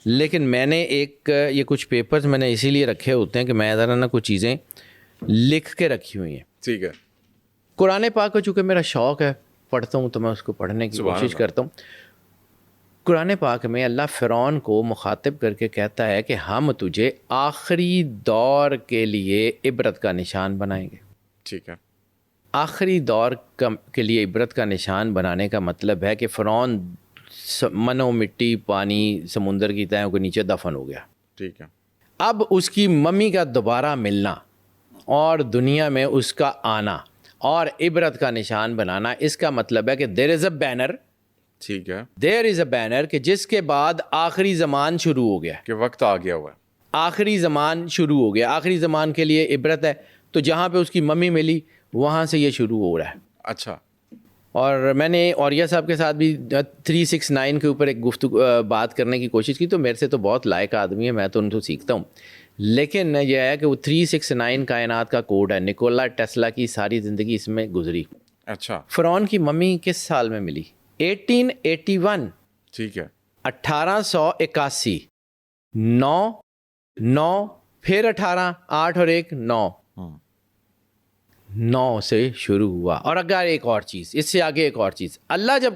لیکن میں نے یہ کچھ پیپرز میں نے اسی لیے رکھے ہوتے ہیں کہ میں ذرا نا کچھ چیزیں لکھ کے رکھی ہوئی ہیں. ٹھیک ہے. قرآن پاک کا چونکہ میرا شوق ہے, پڑھتا ہوں تو میں اس کو پڑھنے کی کوشش کرتا ہوں. قرآن پاک میں اللہ فرعون کو مخاطب کر کے کہتا ہے کہ ہم تجھے آخری دور کے لیے عبرت کا نشان بنائیں گے. ٹھیک ہے. آخری دور کے لیے عبرت کا نشان بنانے کا مطلب ہے کہ فرعون من و مٹی, پانی, سمندر کی تہوں کے نیچے دفن ہو گیا. ٹھیک ہے. اب اس کی ممی کا دوبارہ ملنا اور دنیا میں اس کا آنا اور عبرت کا نشان بنانا, اس کا مطلب ہے کہ دیر از اے بینر. ٹھیک ہے. دیر از اے بینر کہ جس کے بعد آخری زمان شروع ہو گیا, کہ وقت آ گیا ہوا ہے, آخری زمان شروع ہو گیا. آخری زمان کے لیے عبرت ہے. تو جہاں پہ اس کی ممی ملی وہاں سے یہ شروع ہو رہا ہے. اچھا. اور میں نے اوریا صاحب کے ساتھ بھی 369 کے اوپر ایک گفتگو بات کرنے کی کوشش کی, تو میرے سے تو بہت لائق آدمی ہے, میں تو ان سے سیکھتا ہوں. لیکن یہ ہے کہ وہ 369 کائنات کا کوڈ ہے. نکولا ٹیسلا کی ساری زندگی اس میں گزری. اچھا. فرعون کی ممی کس سال میں ملی؟ 1881. ٹھیک ہے. 1881. 9 پھر 18, 8 اور 1 9. 9 سے شروع ہوا. اور اگر ایک اور چیز, اس سے آگے ایک اور چیز, اللہ جب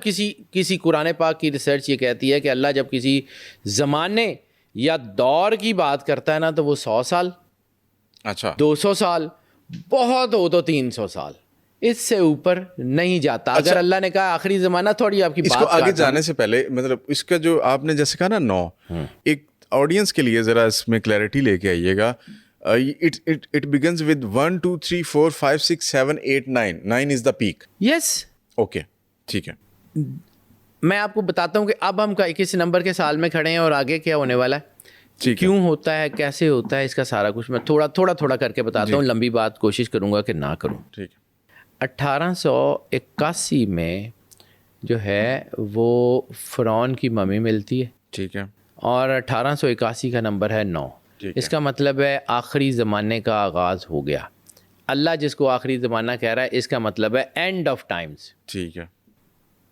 کسی قرآن پاک کی ریسرچ یہ کہتی ہے کہ اللہ جب کسی زمانے یا دور کی بات کرتا ہے نا تو وہ 100 سال, اچھا, 200 سال, بہت ہو تو 300 سال, اس سے اوپر نہیں جاتا. اگر اللہ نے کہا آخری زمانہ, تھوڑی آپ کی اس بات کو آگے جانے سے پہلے مطلب اس کا جو آپ نے جیسے کہا نا 9, ایک آڈینس کے لیے ذرا اس میں کلیئرٹی لے کے آئیے گا. It begins with 1 2 3 4 5 6 7 8 9. 9 is the peak. Yes. Okay. ٹھیک ہے. میں آپ کو بتاتا ہوں کہ اب ہم 21 نمبر کے سال میں کھڑے ہیں اور آگے کیا ہونے والا ہے, کیوں ہوتا ہے, کیسے ہوتا ہے, اس کا سارا کچھ میں تھوڑا کر کے بتاتا ہوں. لمبی بات کوشش کروں گا کہ نہ کروں. ٹھیک ہے. 1881 میں جو ہے وہ فرعون کی ممی ملتی ہے. ٹھیک ہے. اور 1881 کا نمبر ہے 9. اس کا مطلب ہے آخری زمانے کا آغاز ہو گیا. اللہ جس کو آخری زمانہ کہہ رہا ہے, اس کا مطلب ہے اینڈ آف ٹائمز. ٹھیک ہے.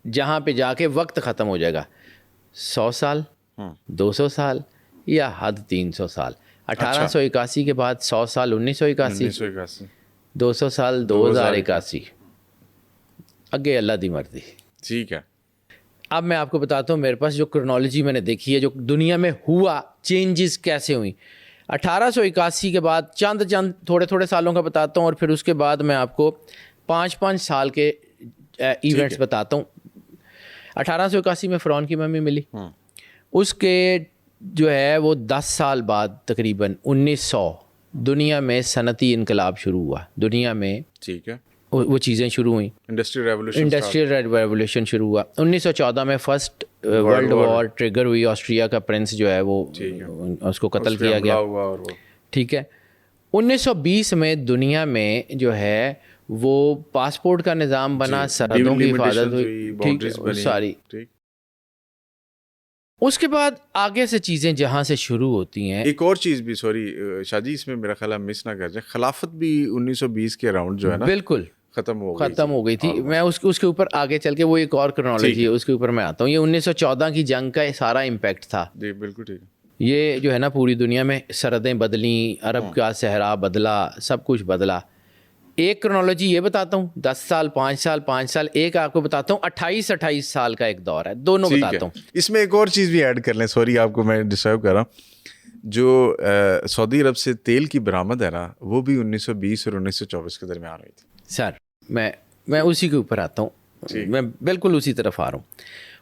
جہاں پہ جا کے وقت ختم ہو جائے گا. 100 سال, 200 سال یا حد 300 سال. 1881 کے بعد 100 سال 1981, 200 سال 2081, اگے اللہ دی مرضی. ٹھیک ہے. اب میں آپ کو بتاتا ہوں میرے پاس جو کرونالوجی میں نے دیکھی ہے, جو دنیا میں ہوا, چینجز کیسے ہوئیں. 1881 کے بعد چند تھوڑے سالوں کا بتاتا ہوں, اور پھر اس کے بعد میں آپ کو 5 سال کے ایونٹس بتاتا ہوں. 1881 میں فرعون کی ممی ملی. اس کے جو ہے وہ 10 سال بعد تقریباً 1900 دنیا میں صنعتی انقلاب شروع ہوا. دنیا میں ٹھیک ہے وہ چیزیں شروع ہوئیں. انڈسٹریل ریولیوشن شروع ہوا. 1914 میں فرسٹ ورلڈ وار ٹریگر ہوئی. آسٹریا کا پرنس جو ہے وہ اس کو قتل کیا گیا. ٹھیک ہے. 1920 میں دنیا میں جو ہے وہ پاسپورٹ کا نظام بنا, سرحدوں کی حفاظت ہوئی, ٹھیک ہے, ساری. اس کے بعد آگے سے چیزیں جہاں سے شروع ہوتی ہیں. ایک اور چیز بھی, سوری شاہ جی, اس میں میرا خیال مس نہ کر جائے, خلافت بھی 1920 کے اراؤنڈ جو ہے نا بالکل ختم ہو گئی تھی. میں اس کے اوپر آگے چل کے, وہ ایک اور کرونالوجی ہے, اس کے اوپر میں آتا ہوں. یہ 1914 کی جنگ کا سارا امپیکٹ تھا. جی بالکل ٹھیک ہے. یہ جو ہے نا پوری دنیا میں سرحدیں بدلیں, عرب کا صحرا بدلا, سب کچھ بدلا. ایک کرونالوجی یہ بتاتا ہوں, 10 سال 5 سال. ایک آپ کو بتاتا ہوں 28 سال کا ایک دور ہے. دونوں بتاتا ہوں. اس میں ایک اور چیز بھی ایڈ کر لیں, سوری آپ کو میں ڈسٹرب کر رہا ہوں. جو سعودی عرب سے تیل کی برآمد ہے نا, وہ بھی 1920 اور 1924 کے درمیان ہوئی تھی. سر میں اسی کے اوپر آتا ہوں, میں بالکل اسی طرف آ رہا ہوں.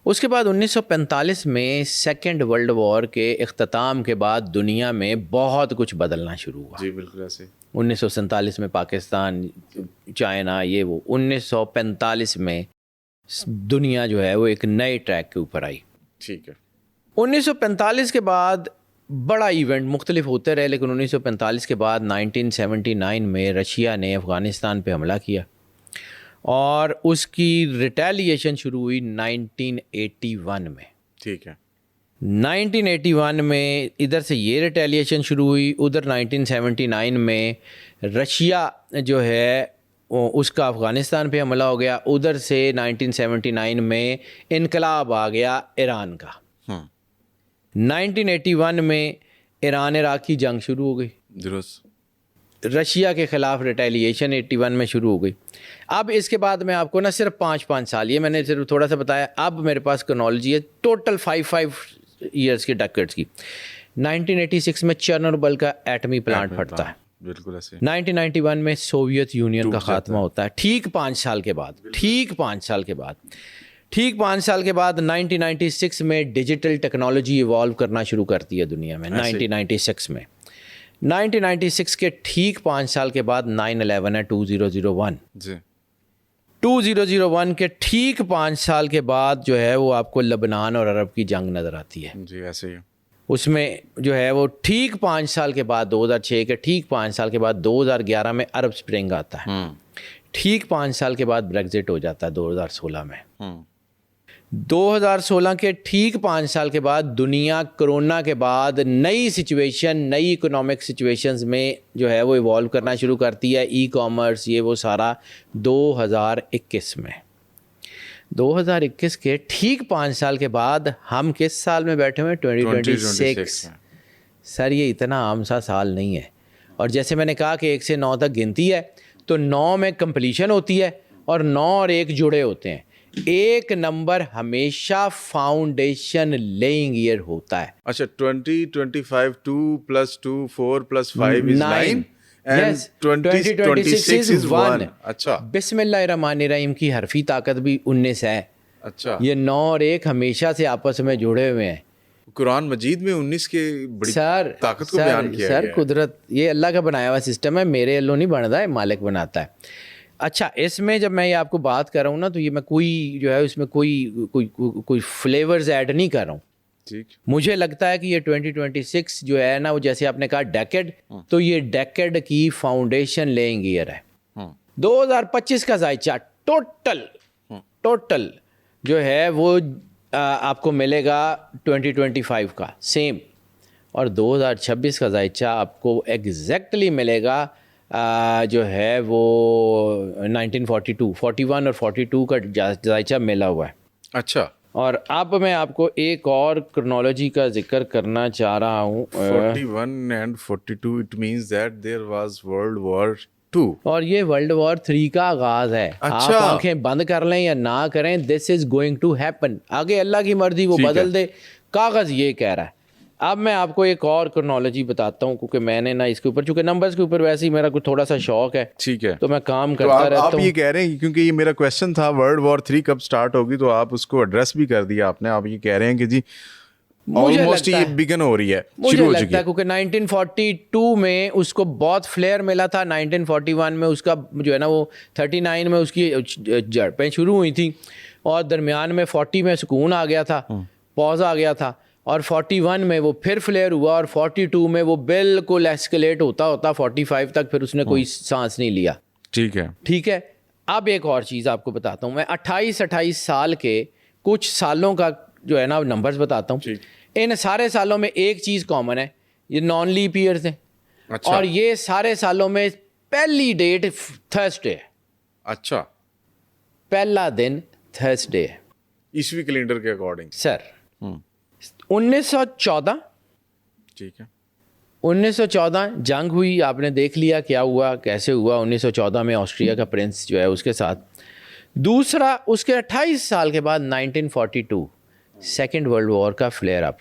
اس کے بعد 1945 میں سیکنڈ ورلڈ وار کے اختتام کے بعد دنیا میں بہت کچھ بدلنا شروع ہوا. جی بالکل ایسے. 1947 میں پاکستان, چائنا, یہ وہ. 1945 میں دنیا جو ہے وہ ایک نئے ٹریک کے اوپر آئی. ٹھیک ہے. 1945 کے بعد بڑا ایونٹ مختلف ہوتے رہے, لیکن 1945 کے بعد 1979 میں رشیا نے افغانستان پہ حملہ کیا, اور اس کی ریٹیلیشن شروع ہوئی 1981 میں. ٹھیک ہے. 1981 میں ادھر سے یہ ریٹیلیشن شروع ہوئی, ادھر 1979 میں رشیا جو ہے اس کا افغانستان پہ حملہ ہو گیا, ادھر سے 1979 میں انقلاب آ گیا ایران کا. 1981 میں ایران عراق کی جنگ شروع ہو گئی, درست. رشیا کے خلاف ریٹیلیشن 81 میں شروع ہو گئی. اب اس کے بعد میں آپ کو نہ صرف 5 سال, یہ میں نے صرف تھوڑا سا بتایا, اب میرے پاس کرنالوجی ہے ٹوٹل 5 ایئرس کی ڈیکیڈز کی. 1986 میں چرنوبل کا ایٹمی پلانٹ پھٹتا ہے, بالکل ایسے. 1991 میں سوویت یونین کا خاتمہ ہوتا ہے, ٹھیک 5 سال کے بعد, ٹھیک 5 سال کے بعد, ٹھیک 5 سال کے بعد 1996 میں ڈیجیٹل ٹیکنالوجی ایوالو کرنا شروع کرتی ہے دنیا میں. 1996 میں 1996 کے ٹھیک 5 سال کے بعد 9/11 ہے, 2001 جی. 2001 کے ٹھیک 5 سال کے بعد جو ہے وہ آپ کو لبنان اور عرب کی جنگ نظر آتی ہے. جی ایسے ہی. اس میں جو ہے وہ ٹھیک 5 سال کے بعد 2006 کے ٹھیک 5 سال کے بعد 2011 میں عرب سپرنگ آتا ہے. ٹھیک 5 سال کے بعد بریگزٹ ہو جاتا ہے 2016 میں. 2016 کے ٹھیک 5 سال کے بعد دنیا کرونا کے بعد نئی سچویشن, نئی اکنامک سچویشنز میں جو ہے وہ ایوالو کرنا شروع کرتی ہے. ای کامرس یہ وہ سارا 2021 میں. 2021 کے ٹھیک 5 سال کے بعد ہم کس سال میں بیٹھے ہوئے ہیں؟ 2026. سر یہ اتنا عام سا سال نہیں ہے. اور جیسے میں نے کہا کہ 1 سے 9 تک گنتی ہے, تو 9 میں کمپلیشن ہوتی ہے اور 9 اور 1 جڑے ہوتے ہیں. 1 نمبر ہمیشہ فاؤنڈیشن لیئنگ ایئر ہوتا ہے. اچھا 2025 2 + 2 4 + 5 is 9 and 2026 is 1. اچھا بسم اللہ الرحمن الرحیم کی حرفی طاقت بھی 19 ہے. اچھا یہ 9 اور 1 ہمیشہ سے آپس میں جڑے ہوئے ہیں. قرآن مجید میں 19 کے بڑی طاقت کو بیان کیا سر گیا ہے. قدرت یہ اللہ کا بنایا ہوا سسٹم ہے, میرے اللہ نہیں بنتا ہے, مالک بناتا ہے. اچھا اس میں جب میں یہ آپ کو بات کر رہا ہوں نا, تو یہ میں کوئی جو ہے اس میں کوئی فلیورز ایڈ نہیں کر رہا ہوں. ٹھیک. مجھے لگتا ہے کہ یہ 2026 جو ہے نا, وہ جیسے آپ نے کہا ڈیکیڈ, تو یہ ڈیکیڈ کی فاؤنڈیشن لیئنگ ایئر ہے. 2025 کا ذائچہ ٹوٹل جو ہے وہ آپ کو ملے گا 2025 کا سیم, اور 2026 کا ذائچہ آپ کو ایگزیکٹلی ملے گا جو ہے وہ 1942, 41 اور 42 کا ذائچہ ملا ہوا ہے. اچھا. اور اب میں آپ کو ایک اور کرنالوجی کا ذکر کرنا چاہ رہا ہوں. 41 and 42 it means that there was World War II. اور یہ ورلڈ وار 3 کا آغاز ہے. آپ آنکھیں بند کر لیں یا نہ کریں, دس از گوئنگ ٹو ہیپن. آگے اللہ کی مرضی وہ بدل دے, کاغذ یہ کہہ رہا ہے. اب میں آپ کو ایک اور کرنالوجی بتاتا ہوں, کیونکہ میں نے نا اس کے اوپر, چونکہ نمبرز کے اوپر ویسے ہی میرا کچھ تھوڑا سا شوق ہے. ٹھیک ہے. تو میں کام کرتا رہتا ہوں. آپ یہ کہہ رہے ہیں, کیونکہ یہ میرا کویشچن تھا ورلڈ وار 3 کب سٹارٹ ہوگی, تو آپ اس کو ایڈریس بھی کر دیا آپ نے. آپ یہ کہہ رہے ہیں کہ جی آلموسٹ یہ بگن ہو رہی ہے, مجھے لگتا ہے کیونکہ 1942 میں اس کو بہت فلیئر ملا تھا. 1941 میں اس کا جو ہے نا وہ 39 میں اس کی جڑپیں شروع ہوئی تھیں, اور درمیان میں 40 میں سکون آ گیا تھا, پاز آ گیا تھا, اور 41 میں وہ پھر فلیئر ہوا, اور 42 میں وہ بالکل ایسکلیٹ ہوتا 45 تک پھر اس نے کوئی سانس نہیں لیا. ٹھیک ہے. اب ایک اور چیز آپ کو بتاتا ہوں میں. 28 سال کے کچھ سالوں کا جو ہے نا نمبرز بتاتا ہوں. ان سارے سالوں میں ایک چیز کامن ہے, یہ نان لیپ ایئرز ہیں. اور یہ سارے سالوں میں پہلی ڈیٹ تھرسڈے ہے. اچھا, پہلا دن تھرسڈے ہے عیسوی کیلنڈر کے اکارڈنگ. سر 1914. ٹھیک ہے. 1914 جنگ ہوئی, آپ نے دیکھ لیا کیا ہوا کیسے ہوا. 1914 میں آسٹریا کا پرنس جو ہے اس کے ساتھ. دوسرا اس کے 28 سال کے بعد 1942 سیکنڈ ورلڈ وار کا فلیئر اپ.